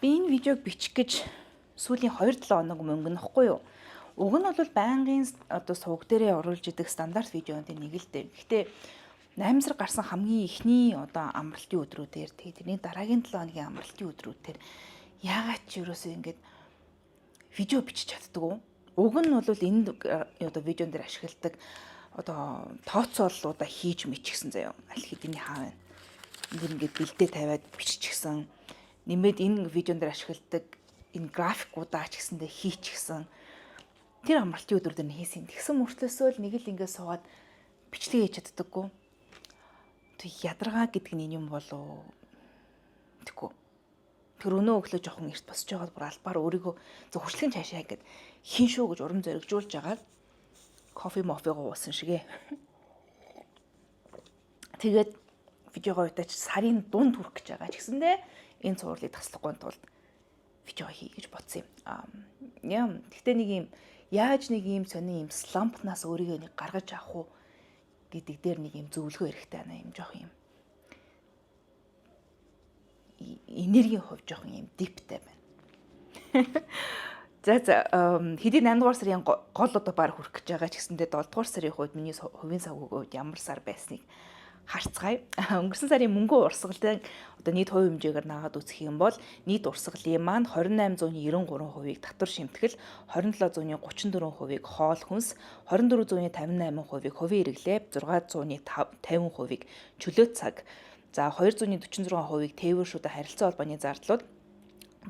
Би энэ видеог бичих гэж сүүлийн 2-7 хоног мөнгөнөхгүй юу. Уг нь бол байнгын сувг дээрээ оруулж идэг стандарт видеоны нэг л дээ. Гэхдээ 8 сар гарсан хамгийн ихний амралтын өдрүүдээр тэрний дараагийн 7 хоногийн амралтын өдрүүдээр яагаад ч ерөөсөө ингэж видео бичиж чаддаг уу? Уг нь бол энэ видеон дээр ашигладаг тооцооллуудаа хийж мичгсэн заяа. Аль хэдийн хаа байна. Ингээд бэлдээ тавиад биччихсэн. Нэмээд энэ видеон дээр ашигладаг энэ графикуудаа ч гэсэндээ хийчихсэн. Тэр амралтын өдрүүдээр нь хийсэн. Тэгсэн мөртлөөсөө л нэг л ингээд суугаад бичлэг хийж чаддаггүй. Тэг ядаргаа гэдэг нь юм болов. Тэггүй. Тэр өнөө өглөө жоохон эрт босч байгаад бүр албаар өөрийгөө зөв хөшлөгийн цаашаа ингээд хин шүү гэж урам зоригжуулж агаад кофе мофего уусан шигэ. Тэгээд видеогоо utaаж сарын дунд хүрэх гэж байгаа ч гэсэндээ энэ цувралыг таслахгүй тулд видео хий гэж бодсон юм. Гэхдээ нэг юм яаж нэг юм сони юм слампнаас өөрийгөө нэг гаргаж авах уу гэдэг дээр нэг юм зөвлөгөө хэрэгтэй байна юм жоох юм. Энергийн хувь жоох юм диптэй байна. За хэдийн 8 дугаар сарын гол баг хүрэх гэж байгаа ч гэсэндээ 7 дугаар сарын хувьд миний хувийн савгууд ямар сар байсныг харцгаая. Өнгөрсөн сарын мөнгө урсгалын нийт хувь хэмжээгээр наагаад үзэх юм бол нийт урсгалын маань 2893%-ийг татвар шимтгэл, 2734%-ийг хоол хүнс, 2458%-ийг хувийн хэрэглээ, 650%-ийг чөлөө цаг, за 246%-ийг тээвэр шүдэ харилцаа холбооны зардлууд,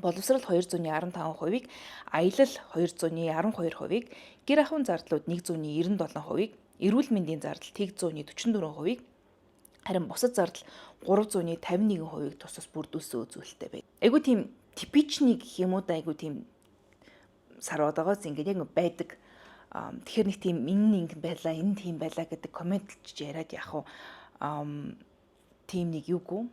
боловсрал 215%-ийг, аялал 212%-ийг, гэр ахуйн зардлууд 197%-ийг, эрүүл мэндийн зардал 144%-ийг, харин бусад зардал 351%-ийг тус бүрдүүлсэн үзүүлэлттэй байна. Айгу тийм типичний гэх юм уу да айгу тийм сарвадаагаас ингээд яг байдаг. Тэгэхээр нэг тийм энэ ингэ байлаа, энэ тийм байлаа гэдэг комментлж яриад яах вэ? Тийм нэг юугүй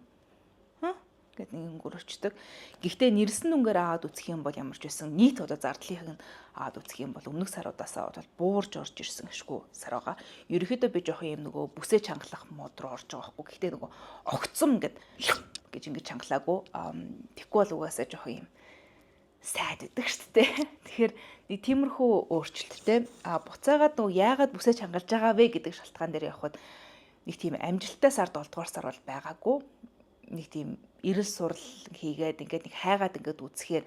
гэт нэг өнгөрөчдөг. Гэхдээ нэрсэн дүнгээр аваад үзэх юм бол ямар ч байсан нийт зардлынхыг аваад үзэх юм бол өмнөх саруудаасаа бол буурж орж ирсэн гэшгүй сар байгаа. Ерөнхийдөө би жоох юм нөгөө бүсээ чангалах мод руу орж байгаа байхгүй. Гэхдээ нөгөө огцом гэж ингэж чангалаагүй. Тэгэхгүй бол угаасаа жоох юм сайд өгдөг шүү дээ. Тэгэхээр нэг тиймэрхүү өөрчлөлттэй. Буцаагаад нөгөө яагаад бүсээ чангалж байгаа вэ гэдэг шалтгаан дээр явхад нэг тийм амжилттай сар 7 дугаар сар бол байгаагүй. Нэг тийм эрэл сурал хийгээд ингээд нэг хайгаад ингээд үзэхээр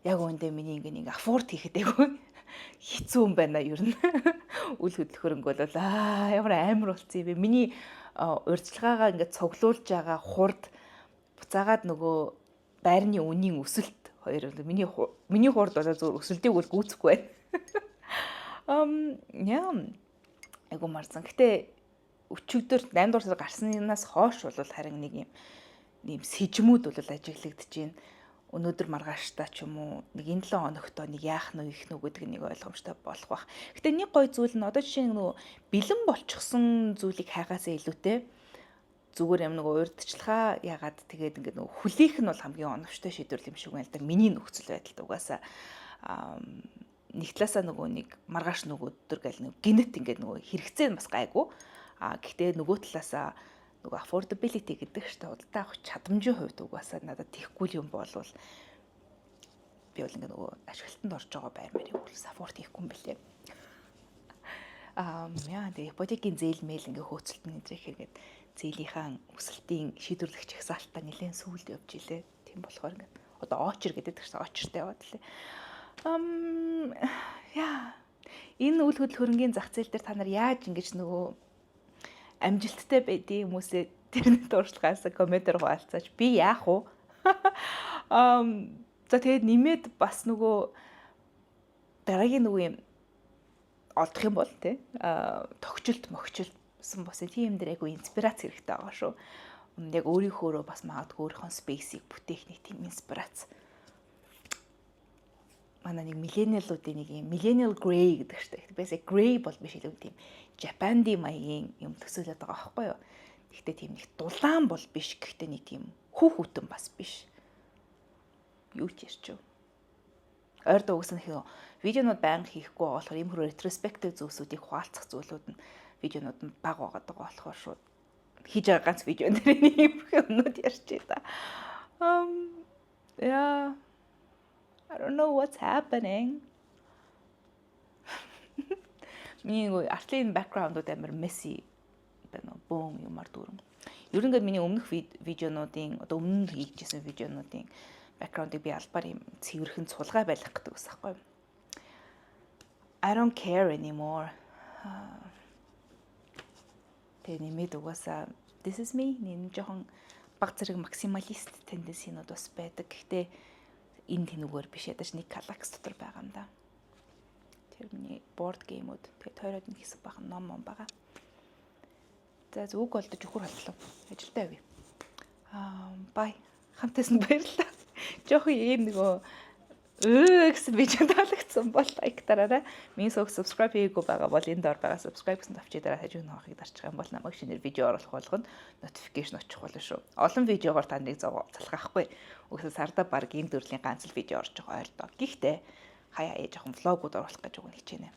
яг үүндээ миний ингээд аффорд хийхэд айгүй хэцүү юм байна ер нь. Үл хөдлөхөрөнгө бол ямар амар болцсон юм бэ. Миний урьдчилгаагаа ингээд цуглуулж байгаа хурд буцаагаад нөгөө байрны үнийн өсөлт хоёр миний хурд бол зөв өсөлтийг бол гүйцэхгүй байна. Айгүй марсан. Гэтэ өчигдөр 8 дугаар сар гарснаас хойш бол харин нэг юм сэжмүүд бол ажиглагдаж байна. Өнөөдөр маргааштай ч юм уу нэг энэ 7 хоногтой нэг яах нь их нүг гэдэг нэг ойлгомжтой болох бах. Гэтэ нэг гой зүйл нь одоо жишээ нь нөгөө бэлэн болчихсон зүйлийг хайгаасаа илүүтэй зүгээр юм нөгөө урьдчилгаа ягаад тэгээд ингээд нөгөө хүлээх нь бол хамгийн оновчтой шийдвэр юм шиг байна л да. Миний нөхцөл байдалд угаасаа нэг талаасаа нөгөө нэг маргааш нөгөө өдөр гэл нэг гинэт ингээд нөгөө хэрэгцээ нь бас гайгүй. Гэхдээ нөгөө талаасаа нөгөө affordability гэдэг чинь худалдаа авах чадамжийн хувьд угаасаа надад тийхгүй юм болвол би бол ингээ нөгөө ашиглалтанд орж байгаа байр мэрийг үлс аффорд хийхгүй юм бэлээ. Тэгээ ипотекийн зээл мэйл ингээ хөөцөлтөн нэзрэхээгээд зээлийнхаа өсөлтийн шийдвэрлэгч хязгаалтаа нэлээд сүүлд явж илээ. Тийм болохоор ингээ одоо очер гэдэг чинь очертэй яваад лээ. Энэ үйл хөдлөл хөрөнгийн зах зээл дээр та нар яаж ингэж нөгөө амжилттай байдгийг хүмүүсээ тэрний дуршлагаас комментээр хуваалцаач. Би яах вэ? За тэгээд нэмээд бас нөгөө дараагийн нөгөө юм олдох юм бол тогтчлсон бас тийм юм дээр айгу инспирац хэрэгтэй байгаа шүү. Яг өөрийнхөөрөө бас магадгүй өөрийнхөө спейсийг бүтээх нэг тийм инспирац. Манай нэг миллениалуудын нэг юм millennial grey гэдэг чинь. Бэсээ grey бол биш илүү тийм Japan-ди маягийн юм төсөөлөд байгаа байхгүй юу. Гэхдээ тийм нэг дулаан бол биш. Гэхдээ нэг тийм хүүхүтэн бас биш. Юу ч ярьч юу. Ойрдоо өгсөн хөө видеонууд байнга хийхгүй байгаа болохоор иймэрхүү ретроспектив зүйлсүүдийг хуваалцах зүйлүүд нь видеонууд нь бага байгаа болохоор шууд хийж байгаа ганц видеон дээр нэг юм өнөд ярьчих та. don't know what's happening. Миний артлын бэкграундууд амар messy байна уу? Бөөн юмар дүүрэн. Ер нь миний өмнөх видеонуудын одоо өмнө нь хийжсэн видеонуудын бэкграундыг би албаар юм цэвэрхэн сулгай байлгах гэдэг ус аахгүй. I don't care anymore. Тэгээ нэмээд угаасаа this is me нэг жоохон баг зэрэг максималист тенденсинууд бас байдаг. Гэхдээ энэ тэнүүгээр биш ядаж нэг галакс дотор байгаа юм да. Тэрний board game-ууд тэгээд тойроод нэг хэсэг бахан ном байгаа. За зүг болдож өхөр боллоо. Ажилдаа явъя. Бай. Хамтаас нь баярлалаа. Жоохон ийм нөгөө гэсэн видео таалагдсан бол лайк дараарай. Миний subscribe хийгээгүй байгаа бол энэ доор байгаа subscribe гэсэн тавчиг дараа хажуу нөхөгийг дарчих юм бол намайг шинээр видео оруулах болгоно notification очих болно шүү. Олон видеогоор та нарыг залхахгүй. Үгүйс сарда баг ийм төрлийн ганц л видео орж байгаа ойр доо. Гэхдээ хаяа яаж жоохон влогууд оруулах гэж үг нэг хичээнэ.